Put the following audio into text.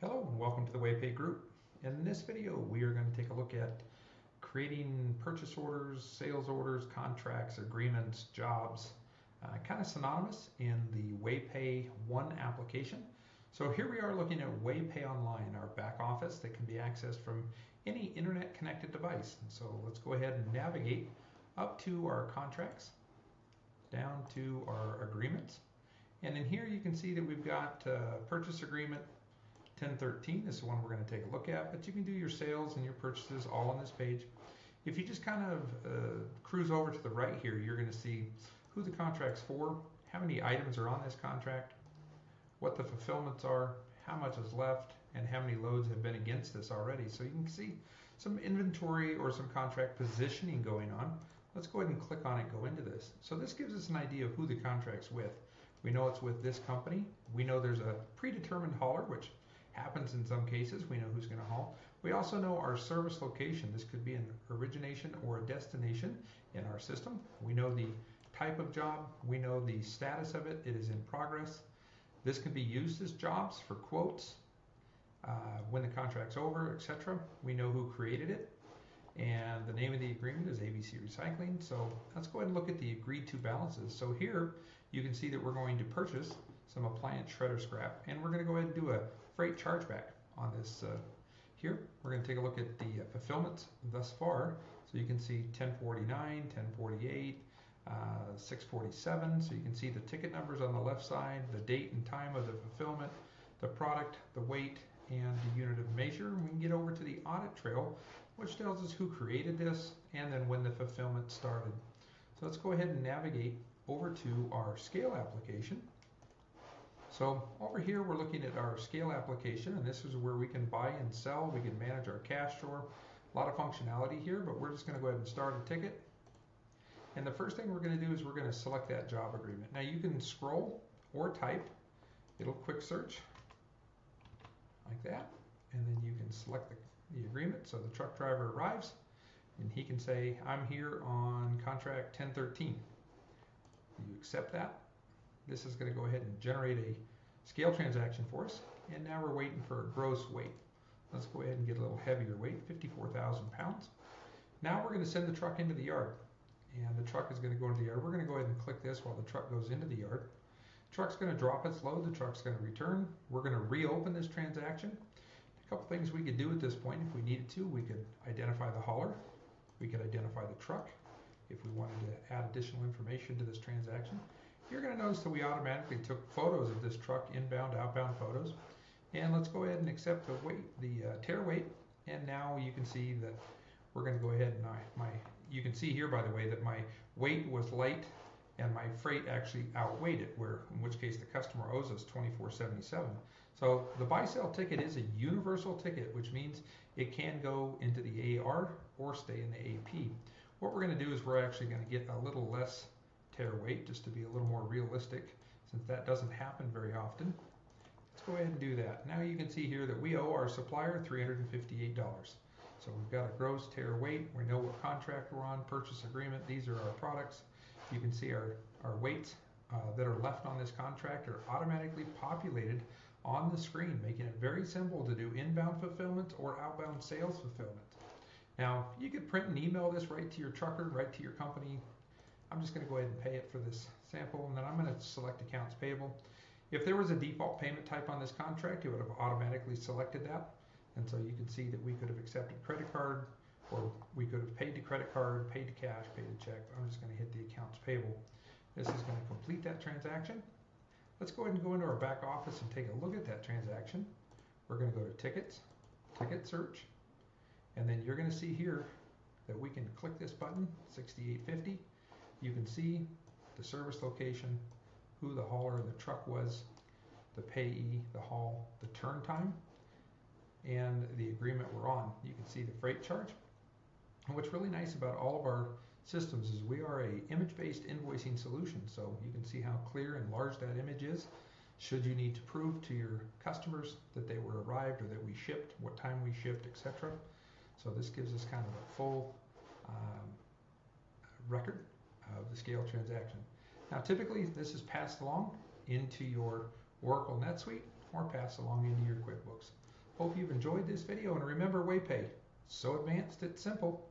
Hello and welcome to the WeighPay group. In this video we are going to take a look at creating purchase orders, sales orders, contracts, agreements, jobs, kind of synonymous in the WeighPay 1 application. So here we are looking at WeighPay Online, our back office that can be accessed from any internet connected device. And so let's go ahead and navigate up to our contracts, down to our agreements. And in here you can see that we've got purchase agreement 1013. This is one we're going to take a look at, but you can do your sales and your purchases all on this page. If you just kind of cruise over to the right here, you're going to see who the contract's for, how many items are on this contract, what the fulfillments are, how much is left, and how many loads have been against this already. So you can see some inventory or some contract positioning going on. Let's go ahead and click on it, go into this. So this gives us an idea of who the contract's with. We know it's with this company. We know there's a predetermined hauler, which happens in some cases. We know who's going to haul. We also know our service location. This could be an origination or a destination in our system. We know the type of job. We know the status of it. It is in progress. This can be used as jobs for quotes, when the contract's over, etc. We know who created it. And the name of the agreement is ABC Recycling. So let's go ahead and look at the agreed to balances. So here you can see that we're going to purchase some appliance shredder scrap, and we're going to go ahead and do a freight chargeback on this. Here we're going to take a look at the fulfillments thus far. So you can see 1049, 1048, 647. So you can see the ticket numbers on the left side, the date and time of the fulfillment, the product, the weight, and the unit of measure. We can get over to the audit trail, which tells us who created this and then when the fulfillment started. So let's go ahead and navigate over to our scale application. So over here we're looking at our scale application, and this is where we can buy and sell. We can manage our cash drawer. A lot of functionality here, but we're just going to go ahead and start a ticket. And the first thing we're going to do is we're going to select that job agreement. Now you can scroll or type. It'll quick search like that, and then you can select the agreement. So the truck driver arrives and he can say, I'm here on contract 1013. You accept that. This is going to go ahead and generate a scale transaction for us, and now we're waiting for a gross weight. Let's go ahead and get a little heavier weight, 54,000 pounds. Now we're going to send the truck into the yard, and the truck is going to go into the yard. We're going to go ahead and click this while the truck goes into the yard. Truck's going to drop its load, the truck's going to return. We're going to reopen this transaction. A couple things we could do at this point if we needed to. We could identify the hauler. We could identify the truck if we wanted to add additional information to this transaction. You're going to notice that we automatically took photos of this truck, inbound, outbound photos. And let's go ahead and accept the weight, the tare weight. And now you can see that we're going to go ahead and you can see here, by the way, that my weight was light and my freight actually outweighed it, in which case the customer owes us $24.77. So the buy sell ticket is a universal ticket, which means it can go into the AR or stay in the AP. What we're going to do is we're actually going to get a little less tare weight just to be a little more realistic, since that doesn't happen very often. Let's go ahead and do that. Now you can see here that we owe our supplier $358. So we've got a gross tare weight. We know what contract we're on, purchase agreement. These are our products. You can see our weights that are left on this contract are automatically populated on the screen, making it very simple to do inbound fulfillment or outbound sales fulfillment. Now, you could print and email this right to your trucker, right to your company. I'm just going to go ahead and pay it for this sample, and then I'm going to select accounts payable. If there was a default payment type on this contract, it would have automatically selected that. And so you can see that we could have accepted credit card, or we could have paid to credit card, paid to cash, paid to check. I'm just going to hit the accounts payable. This is going to complete that transaction. Let's go ahead and go into our back office and take a look at that transaction. We're going to go to tickets, ticket search, and then you're going to see here that we can click this button, 6850. You can see the service location, who the hauler of the truck was, the payee, the haul, the turn time, and the agreement we're on. You can see the freight charge. And what's really nice about all of our systems is we are a image-based invoicing solution. So you can see how clear and large that image is. Should you need to prove to your customers that they were arrived or that we shipped, what time we shipped, etc. So this gives us kind of a full record of the scale transaction. Now typically this is passed along into your Oracle NetSuite, or pass along into your QuickBooks. Hope you've enjoyed this video, and remember WeighPay, so advanced it's simple.